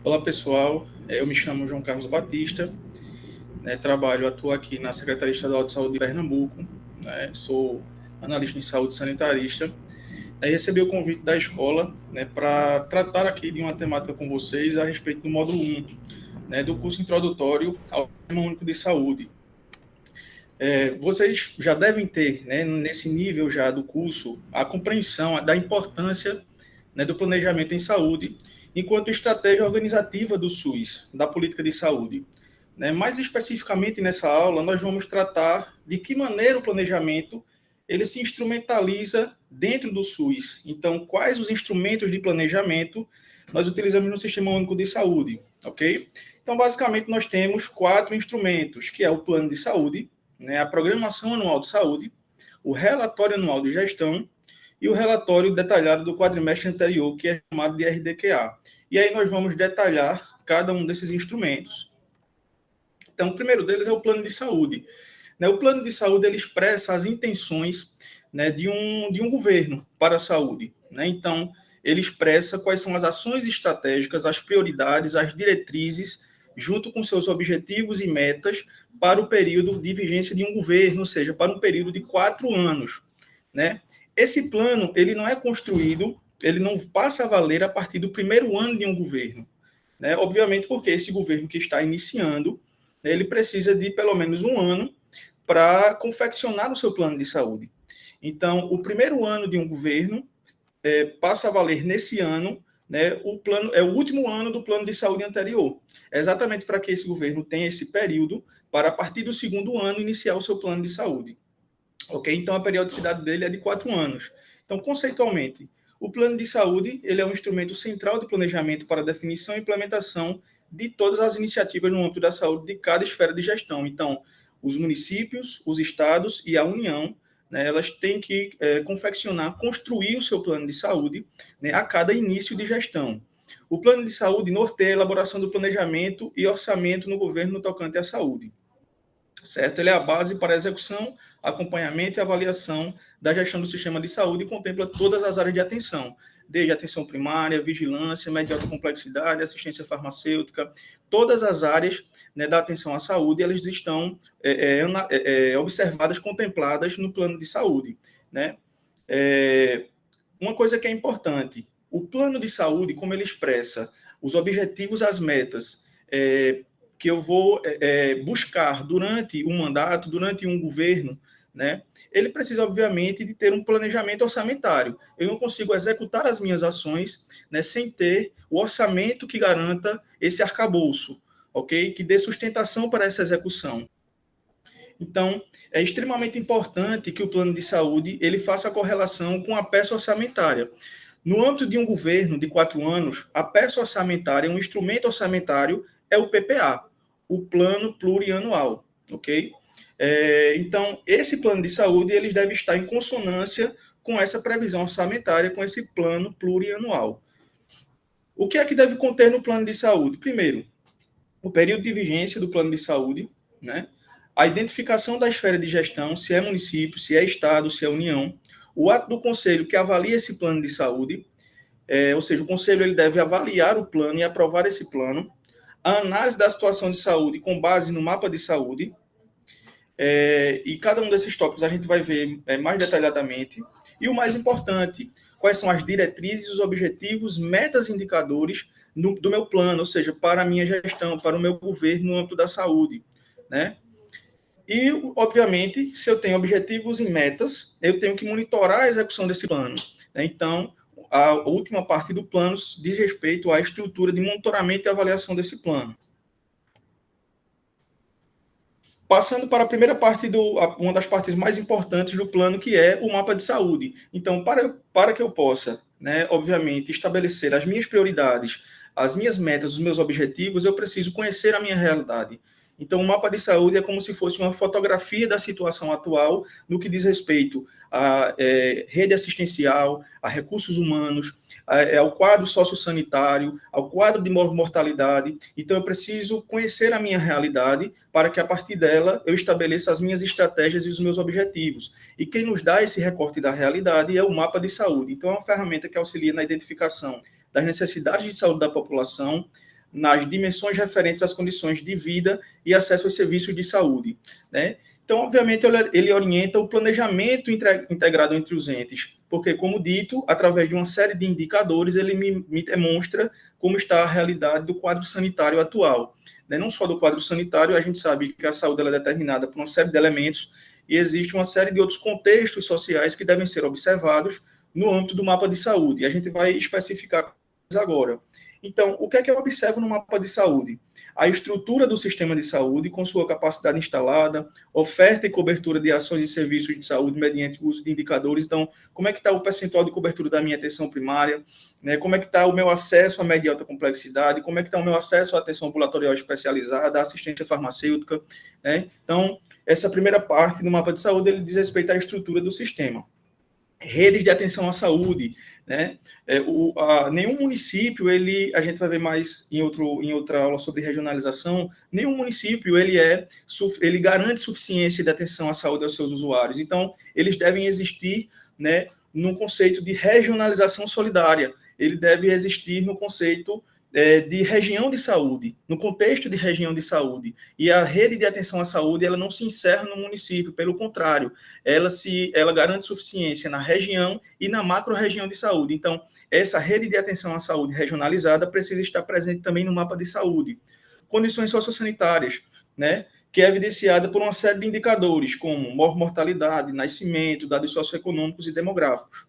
Olá, pessoal. Eu me chamo João Carlos Batista, né, atuo aqui na Secretaria Estadual de Saúde de Pernambuco, né, sou analista em saúde sanitarista. Aí recebi o convite da escola, né, para tratar aqui de uma temática com vocês a respeito do módulo 1, né, do curso introdutório ao Sistema Único de Saúde. Vocês já devem ter, né, nesse nível já do curso, a compreensão da importância, né, do planejamento em saúde, enquanto estratégia organizativa do SUS, da política de saúde. Né? Mais especificamente nessa aula, nós vamos tratar de que maneira o planejamento ele se instrumentaliza dentro do SUS. Então, quais os instrumentos de planejamento nós utilizamos no Sistema Único de Saúde, ok? Então, basicamente, nós temos 4 instrumentos, que é o plano de saúde, né, a programação anual de saúde, o relatório anual de gestão e o relatório detalhado do quadrimestre anterior, que é chamado de RDQA. E aí nós vamos detalhar cada um desses instrumentos. Então, o primeiro deles é o plano de saúde. O plano de saúde ele expressa as intenções, né, de um governo para a saúde. Né? Então, ele expressa quais são as ações estratégicas, as prioridades, as diretrizes, junto com seus objetivos e metas para o período de vigência de um governo, ou seja, para um período de 4 anos. Né? Esse plano ele não é construído, ele não passa a valer a partir do primeiro ano de um governo. Né? Obviamente, porque esse governo que está iniciando, né, ele precisa de pelo menos um ano para confeccionar o seu plano de saúde. Então, o primeiro ano de um governo passa a valer nesse ano, né, o plano é o último ano do plano de saúde anterior. É exatamente para que esse governo tenha esse período para, a partir do segundo ano, iniciar o seu plano de saúde. Ok? Então, a periodicidade dele é de 4 anos. Então, conceitualmente, o plano de saúde ele é um instrumento central de planejamento para definição e implementação de todas as iniciativas no âmbito da saúde de cada esfera de gestão. Então, os municípios, os estados e a União, né, elas têm que confeccionar, construir o seu plano de saúde, né, a cada início de gestão. O plano de saúde norteia a elaboração do planejamento e orçamento no governo no tocante à saúde. Certo? Ele é a base para a execução, acompanhamento e avaliação da gestão do sistema de saúde e contempla todas as áreas de atenção, desde atenção primária, vigilância, média e alta complexidade, assistência farmacêutica, todas as áreas, né, da atenção à saúde, elas estão observadas, contempladas no plano de saúde. Né? Uma coisa que é importante, o plano de saúde, como ele expressa os objetivos, as metas, que eu vou buscar durante um mandato, durante um governo, né, ele precisa, obviamente, de ter um planejamento orçamentário. Eu não consigo executar as minhas ações, né, sem ter o orçamento que garanta esse arcabouço, ok? Que dê sustentação para essa execução. Então, é extremamente importante que o plano de saúde ele faça a correlação com a peça orçamentária. No âmbito de um governo de 4 anos, a peça orçamentária, um instrumento orçamentário, é o PPA, o Plano Plurianual, ok? Então, esse plano de saúde ele deve estar em consonância com essa previsão orçamentária, com esse plano plurianual. O que é que deve conter no plano de saúde? Primeiro, o período de vigência do plano de saúde, né? A identificação da esfera de gestão, se é município, se é estado, se é união, o ato do conselho que avalia esse plano de saúde, ou seja, o conselho ele deve avaliar o plano e aprovar esse plano, a análise da situação de saúde com base no mapa de saúde, e cada um desses tópicos a gente vai ver mais detalhadamente, e o mais importante, quais são as diretrizes, os objetivos, metas e indicadores do meu plano, ou seja, para a minha gestão, para o meu governo no âmbito da saúde, né? E, obviamente, se eu tenho objetivos e metas, eu tenho que monitorar a execução desse plano. Né? Então, a última parte do plano diz respeito à estrutura de monitoramento e avaliação desse plano. Passando para a primeira parte, uma das partes mais importantes do plano, que é o mapa de saúde. Então, para que eu possa, né, obviamente, estabelecer as minhas prioridades, as minhas metas, os meus objetivos, eu preciso conhecer a minha realidade. Então, o mapa de saúde é como se fosse uma fotografia da situação atual no que diz respeito à rede assistencial, a recursos humanos, ao quadro sociossanitário, ao quadro de mortalidade. Então, eu preciso conhecer a minha realidade para que, a partir dela, eu estabeleça as minhas estratégias e os meus objetivos. E quem nos dá esse recorte da realidade é o mapa de saúde. Então, é uma ferramenta que auxilia na identificação das necessidades de saúde da população, nas dimensões referentes às condições de vida e acesso aos serviços de saúde, né? Então, obviamente, ele orienta o planejamento integrado entre os entes, porque, como dito, através de uma série de indicadores, ele me demonstra como está a realidade do quadro sanitário atual. Né? Não só do quadro sanitário, a gente sabe que a saúde ela é determinada por uma série de elementos e existe uma série de outros contextos sociais que devem ser observados no âmbito do mapa de saúde. E a gente vai especificar agora. Então, o que é que eu observo no mapa de saúde? A estrutura do sistema de saúde, com sua capacidade instalada, oferta e cobertura de ações e serviços de saúde mediante o uso de indicadores. Então, como é que está o percentual de cobertura da minha atenção primária? Né? Como é que está o meu acesso à média e alta complexidade? Como é que está o meu acesso à atenção ambulatorial especializada, à assistência farmacêutica? Né? Então, essa primeira parte do mapa de saúde, ele diz respeito à estrutura do sistema. Redes de atenção à saúde, né? Nenhum município, a gente vai ver mais em outra aula sobre regionalização, nenhum município ele garante suficiência de atenção à saúde aos seus usuários. Então, eles devem existir, né, num conceito de regionalização solidária. Ele deve existir no conceito de região de saúde, no contexto de região de saúde. E a rede de atenção à saúde, ela não se encerra no município, pelo contrário, ela garante suficiência na região e na macro-região de saúde. Então, essa rede de atenção à saúde regionalizada precisa estar presente também no mapa de saúde. Condições sociossanitárias, né? Que é evidenciada por uma série de indicadores, como mortalidade, nascimento, dados socioeconômicos e demográficos.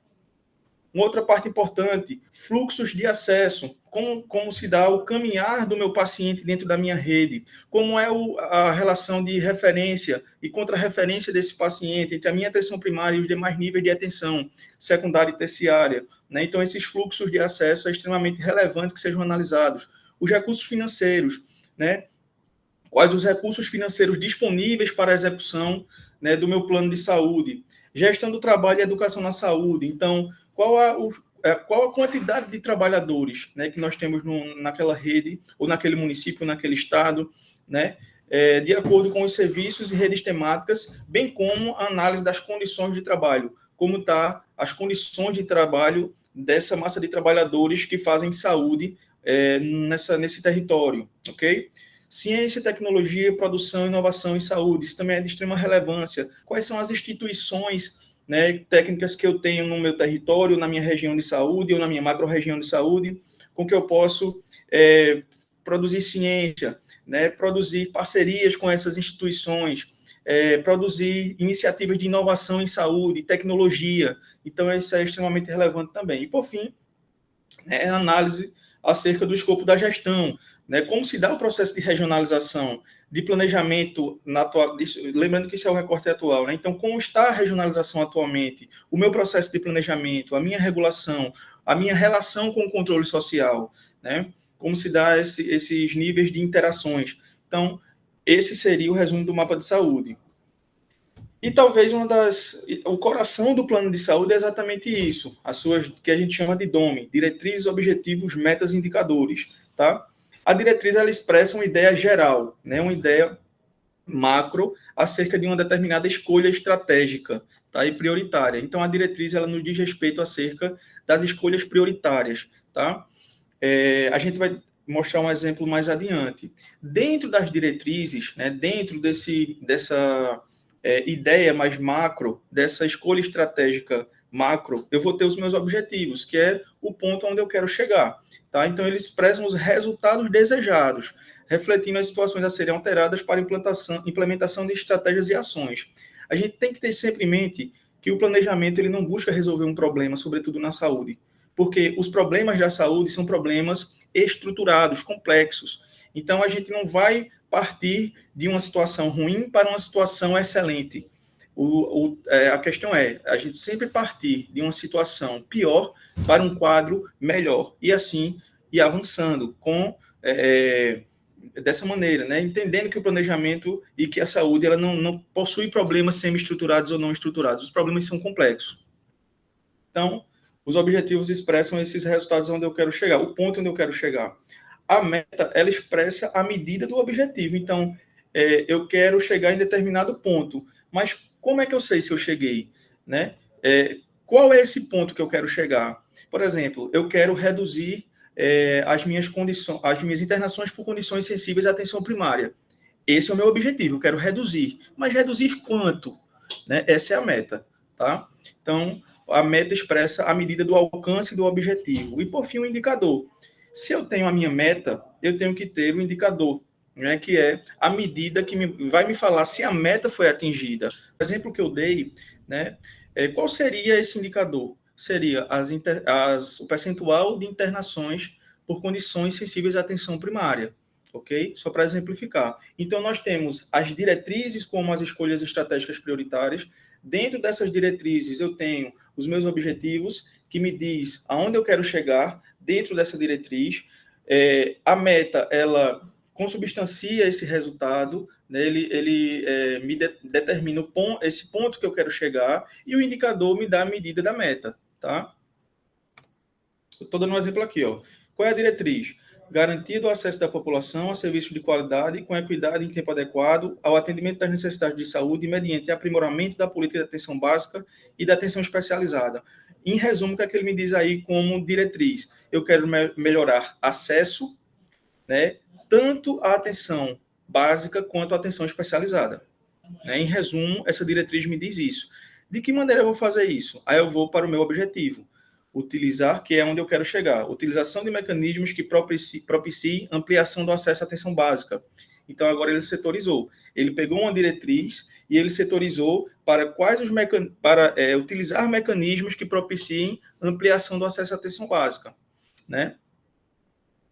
Uma outra parte importante, fluxos de acesso, como se dá o caminhar do meu paciente dentro da minha rede, como é a relação de referência e contra-referência desse paciente entre a minha atenção primária e os demais níveis de atenção, secundária e terciária. Né? Então, esses fluxos de acesso é extremamente relevante que sejam analisados. Os recursos financeiros, né? Quais os recursos financeiros disponíveis para a execução, né, do meu plano de saúde. Gestão do trabalho e educação na saúde. Então, qual a quantidade de trabalhadores, né, que nós temos naquela rede, ou naquele município, ou naquele estado, né, de acordo com os serviços e redes temáticas, bem como a análise das condições de trabalho, como está as condições de trabalho dessa massa de trabalhadores que fazem saúde nesse território, ok? Ciência, tecnologia, produção, inovação e saúde, isso também é de extrema relevância. Quais são as instituições, né, técnicas que eu tenho no meu território, na minha região de saúde ou na minha macro-região de saúde, com que eu posso produzir ciência, né, produzir parcerias com essas instituições, produzir iniciativas de inovação em saúde, tecnologia. Então, isso é extremamente relevante também. E, por fim, a análise acerca do escopo da gestão, né? Como se dá o processo de regionalização, de planejamento, lembrando que isso é o recorte atual, né? Então, como está a regionalização atualmente, o meu processo de planejamento, a minha regulação, a minha relação com o controle social, né? Como se dá esses níveis de interações. Então, esse seria o resumo do mapa de saúde. E talvez o coração do plano de saúde é exatamente isso, as suas, que a gente chama de DOME, diretrizes, objetivos, metas, indicadores, tá? A diretriz, ela expressa uma ideia geral, né? Uma ideia macro acerca de uma determinada escolha estratégica, tá? E prioritária. Então, a diretriz, ela nos diz respeito acerca das escolhas prioritárias, tá? A gente vai mostrar um exemplo mais adiante. Dentro das diretrizes, né? Dentro dessa ideia mais macro, dessa escolha estratégica macro, eu vou ter os meus objetivos, que é o ponto onde eu quero chegar. Tá? Então, eles expressam os resultados desejados, refletindo as situações a serem alteradas para implementação de estratégias e ações. A gente tem que ter sempre em mente que o planejamento ele não busca resolver um problema, sobretudo na saúde, porque os problemas da saúde são problemas estruturados, complexos. Então, a gente não vai partir de uma situação ruim para uma situação excelente. A questão é a gente sempre partir de uma situação pior para um quadro melhor, e assim ir avançando dessa maneira, né? Entendendo que o planejamento e que a saúde ela não possui problemas semi-estruturados ou não estruturados, os problemas são complexos. Então, os objetivos expressam esses resultados onde eu quero chegar, o ponto onde eu quero chegar. A meta, ela expressa a medida do objetivo. Então, eu quero chegar em determinado ponto, mas como é que eu sei se eu cheguei, né? Qual é esse ponto que eu quero chegar? Por exemplo, eu quero reduzir as minhas internações por condições sensíveis à atenção primária. Esse é o meu objetivo, eu quero reduzir. Mas reduzir quanto? Né? Essa é a meta. Tá? Então, a meta expressa a medida do alcance do objetivo. E, por fim, o indicador. Se eu tenho a minha meta, eu tenho que ter o indicador, né, que é a medida que vai me falar se a meta foi atingida. O exemplo que eu dei, né, qual seria esse indicador? Seria o percentual de internações por condições sensíveis à atenção primária, ok? Só para exemplificar. Então, nós temos as diretrizes como as escolhas estratégicas prioritárias. Dentro dessas diretrizes, eu tenho os meus objetivos, que me diz aonde eu quero chegar dentro dessa diretriz. A meta, ela consubstancia esse resultado, né? Ele me determina esse ponto que eu quero chegar, e o indicador me dá a medida da meta, tá? Estou dando um exemplo aqui, ó. Qual é a diretriz? Garantir o acesso da população a serviços de qualidade com equidade em tempo adequado ao atendimento das necessidades de saúde mediante aprimoramento da política de atenção básica e da atenção especializada. Em resumo, o que é que ele me diz aí como diretriz? Eu quero melhorar acesso, né, tanto à atenção básica quanto à atenção especializada. Né? Em resumo, essa diretriz me diz isso. De que maneira eu vou fazer isso? Aí eu vou para o meu objetivo. Utilizar, que é onde eu quero chegar. Utilização de mecanismos que propiciem ampliação do acesso à atenção básica. Então, agora ele setorizou. Ele pegou uma diretriz e ele setorizou para utilizar mecanismos que propiciem ampliação do acesso à atenção básica. Né?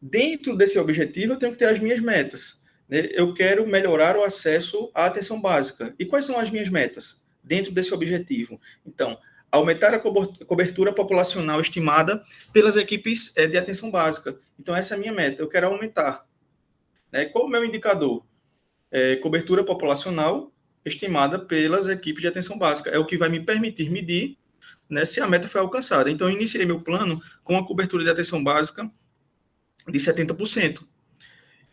Dentro desse objetivo, eu tenho que ter as minhas metas. Né? Eu quero melhorar o acesso à atenção básica. E quais são as minhas metas dentro desse objetivo? Então, aumentar a cobertura populacional estimada pelas equipes de atenção básica. Então, essa é a minha meta. Eu quero aumentar. Né? Qual é o meu indicador? Cobertura populacional estimada pelas equipes de atenção básica. É o que vai me permitir medir, né, se a meta foi alcançada. Então, eu iniciei meu plano com a cobertura de atenção básica de 70%.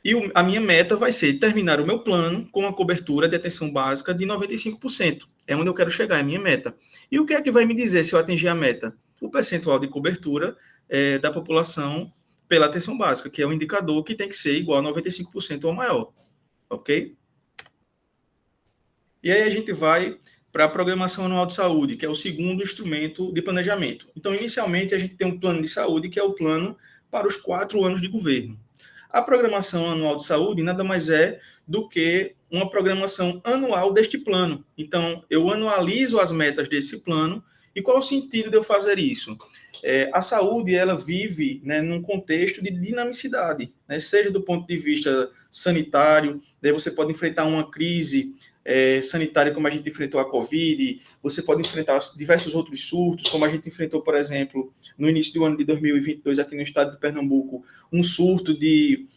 E a minha meta vai ser terminar o meu plano com a cobertura de atenção básica de 95%. É onde eu quero chegar, é a minha meta. E o que é que vai me dizer se eu atingir a meta? O percentual de cobertura da população pela atenção básica, que é um indicador que tem que ser igual a 95% ou maior. Ok? E aí a gente vai para a Programação Anual de Saúde, que é o segundo instrumento de planejamento. Então, inicialmente, a gente tem um plano de saúde, que é o plano para os 4 anos de governo. A Programação Anual de Saúde nada mais é do que uma programação anual deste plano. Então, eu anualizo as metas desse plano. E qual é o sentido de eu fazer isso? A saúde, ela vive, né, num contexto de dinamicidade, né, seja do ponto de vista sanitário, daí você pode enfrentar uma crise sanitária como a gente enfrentou a Covid, você pode enfrentar diversos outros surtos, como a gente enfrentou, por exemplo, no início do ano de 2022, aqui no estado de Pernambuco, um surto de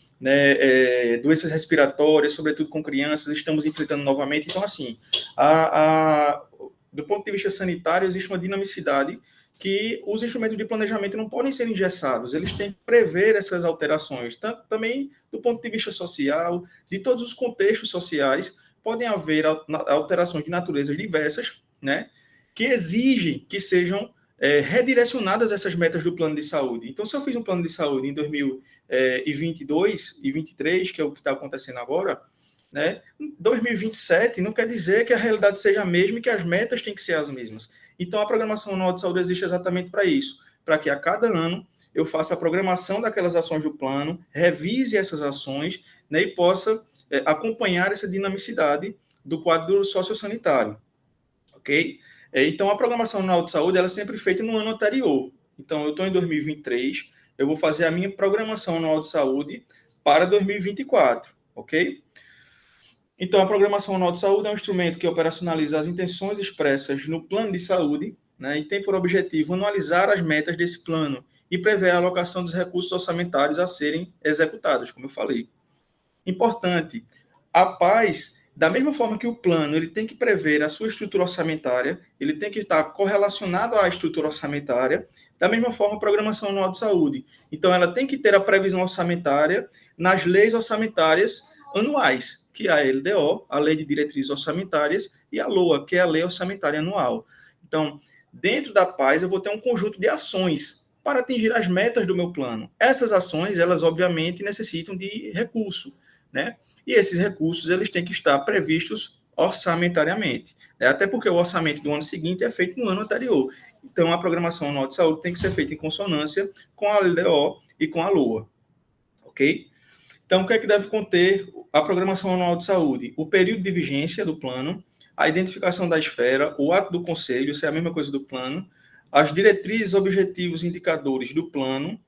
doenças respiratórias, sobretudo com crianças, estamos enfrentando novamente. Então, assim, do ponto de vista sanitário, existe uma dinamicidade que os instrumentos de planejamento não podem ser engessados, eles têm que prever essas alterações, tanto também do ponto de vista social, de todos os contextos sociais, podem haver alterações de naturezas diversas, né, que exigem que sejam redirecionadas essas metas do plano de saúde. Então, se eu fiz um plano de saúde em 2022 e 2023, que é o que está acontecendo agora, né, 2027 não quer dizer que a realidade seja a mesma e que as metas têm que ser as mesmas. Então, a Programação Anual de Saúde existe exatamente para isso, para que a cada ano eu faça a programação daquelas ações do plano, revise essas ações, né, e possa acompanhar essa dinamicidade do quadro sociossanitário, ok? Então, a Programação Anual de Saúde ela é sempre feita no ano anterior. Então, eu estou em 2023, eu vou fazer a minha Programação Anual de Saúde para 2024, ok? Então, a Programação Anual de Saúde é um instrumento que operacionaliza as intenções expressas no plano de saúde, né, e tem por objetivo anualizar as metas desse plano e prever a alocação dos recursos orçamentários a serem executados, como eu falei. Importante, a paz, da mesma forma que o plano ele tem que prever a sua estrutura orçamentária, ele tem que estar correlacionado à estrutura orçamentária, da mesma forma a Programação Anual de Saúde. Então, ela tem que ter a previsão orçamentária nas leis orçamentárias anuais, que é a LDO, a Lei de Diretrizes Orçamentárias, e a LOA, que é a Lei Orçamentária Anual. Então, dentro da paz, eu vou ter um conjunto de ações para atingir as metas do meu plano. Essas ações, elas obviamente necessitam de recurso, né? E esses recursos, eles têm que estar previstos orçamentariamente, né? Até porque o orçamento do ano seguinte é feito no ano anterior. Então, a programação anual de saúde tem que ser feita em consonância com a LDO e com a LOA, ok? Então, o que é que deve conter a programação anual de saúde? O período de vigência do plano, a identificação da esfera, o ato do conselho, isso é a mesma coisa do plano, as diretrizes, objetivos e indicadores do plano,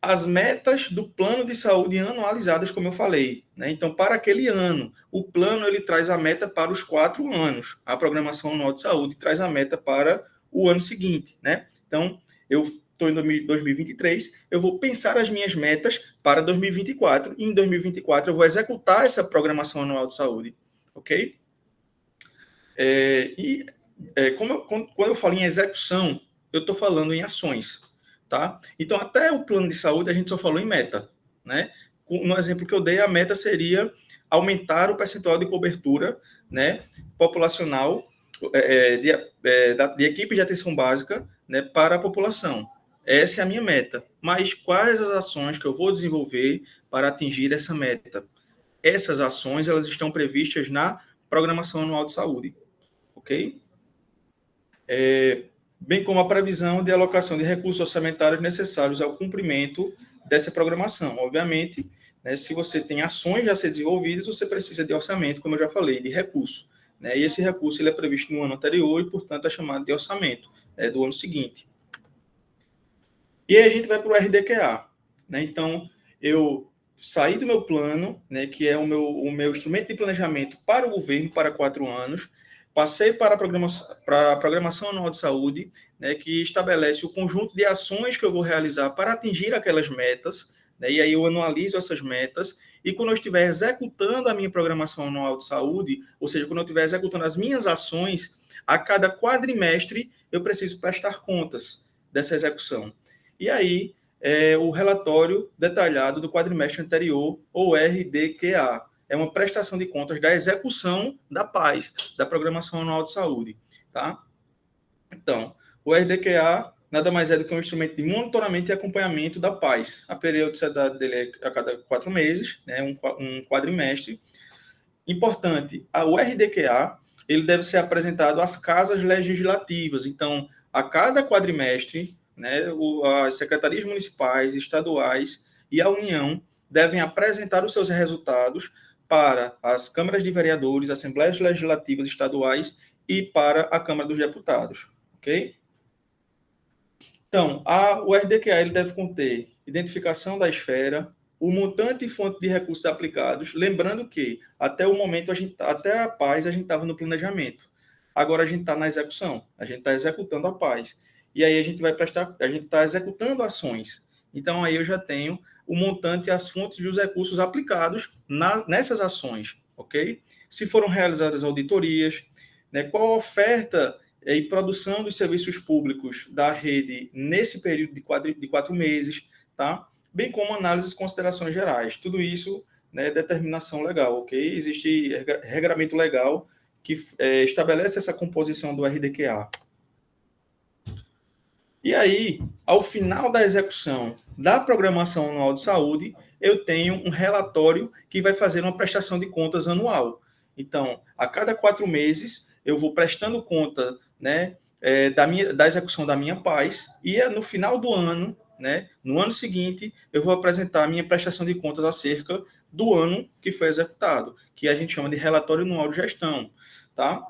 as metas do plano de saúde anualizadas, como eu falei, né? Então, para aquele ano, o plano ele traz a meta para os 4 anos. A programação anual de saúde traz a meta para o ano seguinte, né? Então, eu estou em 2023, eu vou pensar as minhas metas para 2024 e em 2024 eu vou executar essa programação anual de saúde, ok? Quando eu falo em execução, eu estou falando em ações, tá? Então, até o plano de saúde, a gente só falou em meta, né? No exemplo que eu dei, a meta seria aumentar o percentual de cobertura, né, populacional de equipe de atenção básica, né, para a população. Essa é a minha meta. Mas quais as ações que eu vou desenvolver para atingir essa meta? Essas ações, elas estão previstas na programação anual de saúde, ok? Bem como a previsão de alocação de recursos orçamentários necessários ao cumprimento dessa programação. Obviamente, né, se você tem ações já a ser desenvolvidas, você precisa de orçamento, como eu já falei, de recurso. Né, e esse recurso ele é previsto no ano anterior e, portanto, é chamado de orçamento do ano seguinte. E aí a gente vai para o RDQA. Né, então, eu saí do meu plano, né, que é o meu instrumento de planejamento para o governo para 4 anos, passei para a programação anual de saúde, né, que estabelece o conjunto de ações que eu vou realizar para atingir aquelas metas, né, e aí eu anualizo essas metas, e quando eu estiver executando a minha programação anual de saúde, ou seja, quando eu estiver executando as minhas ações, a cada quadrimestre eu preciso prestar contas dessa execução. E aí, o relatório detalhado do quadrimestre anterior, ou RDQA, é uma prestação de contas da execução da PAS, da Programação Anual de Saúde. Tá? Então, o RDQA nada mais é do que um instrumento de monitoramento e acompanhamento da PAS. A periodicidade dele é a cada 4 meses, né, um quadrimestre. Importante, o RDQA ele deve ser apresentado às casas legislativas. Então, a cada quadrimestre, né, as secretarias municipais, estaduais e a União devem apresentar os seus resultados para as câmaras de vereadores, assembleias legislativas estaduais e para a Câmara dos Deputados, ok? Então, o RDQA ele deve conter identificação da esfera, o montante e fonte de recursos aplicados, lembrando que até o momento até a PAS a gente estava no planejamento. Agora a gente está na execução, a gente está executando a PAS. E aí a gente está executando ações. Então aí eu já tenho o montante e as fontes dos recursos aplicados nessas ações, ok? Se foram realizadas auditorias, né, qual a oferta e produção dos serviços públicos da rede nesse período de 4 meses, tá? Bem como análises e considerações gerais. Tudo isso, né, determinação legal, ok? Existe regramento legal que estabelece essa composição do RDQA. E aí, ao final da execução da programação anual de saúde, eu tenho um relatório que vai fazer uma prestação de contas anual. Então, a cada 4 meses, eu vou prestando conta, né, da execução da minha PAS, e no final do ano, né, no ano seguinte, eu vou apresentar a minha prestação de contas acerca do ano que foi executado, que a gente chama de relatório anual de gestão, tá?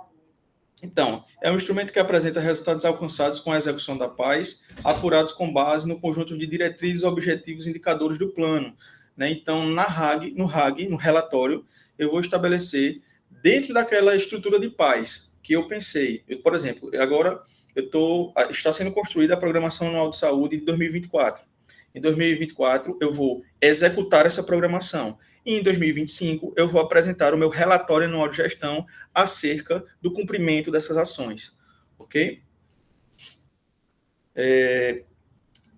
Então, é um instrumento que apresenta resultados alcançados com a execução da PAS, apurados com base no conjunto de diretrizes, objetivos e indicadores do plano. Né? Então, no relatório, eu vou estabelecer, dentro daquela estrutura de PAS que eu pensei, por exemplo, agora está sendo construída a Programação Anual de Saúde de 2024. Em 2024, eu vou executar essa programação. E em 2025, eu vou apresentar o meu relatório anual de gestão acerca do cumprimento dessas ações. Ok?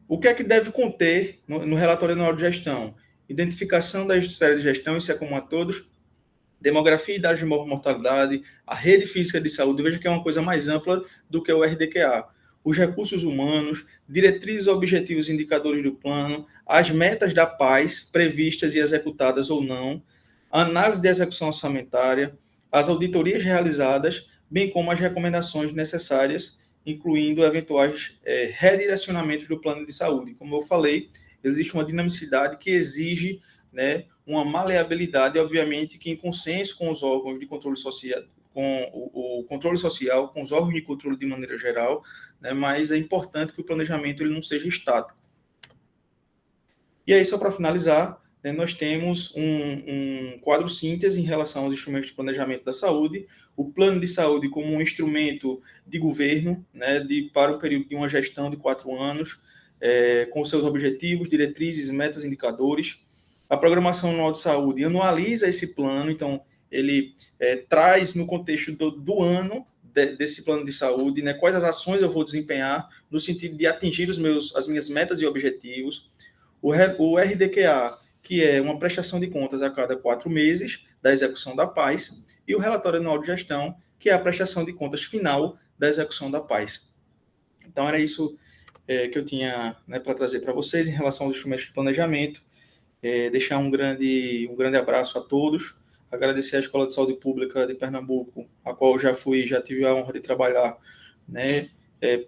O que é que deve conter no relatório anual de gestão? Identificação da esfera de gestão, isso é comum a todos. Demografia e dados de mortalidade, a rede física de saúde, veja que é uma coisa mais ampla do que o RDQA. os recursos humanos, diretrizes, objetivos e indicadores do plano, as metas da paz previstas e executadas ou não, a análise de execução orçamentária, as auditorias realizadas, bem como as recomendações necessárias, incluindo eventuais redirecionamentos do plano de saúde. Como eu falei, existe uma dinamicidade que exige, né, uma maleabilidade, obviamente, que em consenso com os órgãos de controle social, com o controle social, com os órgãos de controle de maneira geral, né, mas é importante que o planejamento ele não seja estático. E aí, só para finalizar, né, nós temos um quadro síntese em relação aos instrumentos de planejamento da saúde, o plano de saúde como um instrumento de governo, né, para um período de uma gestão de 4 anos, com seus objetivos, diretrizes, metas, indicadores. A programação anual de saúde anualiza esse plano, então ele traz no contexto do ano desse plano de saúde, né, quais as ações eu vou desempenhar no sentido de atingir as minhas metas e objetivos. O RDQA, que é uma prestação de contas a cada 4 meses da execução da PAS, e o relatório anual de gestão, que é a prestação de contas final da execução da PAS. Então, era isso que eu tinha, né, para trazer para vocês em relação aos instrumentos de planejamento. Deixar um grande abraço a todos, agradecer à Escola de Saúde Pública de Pernambuco, a qual eu já tive a honra de trabalhar, né,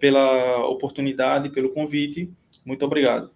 pela oportunidade, pelo convite. Muito obrigado.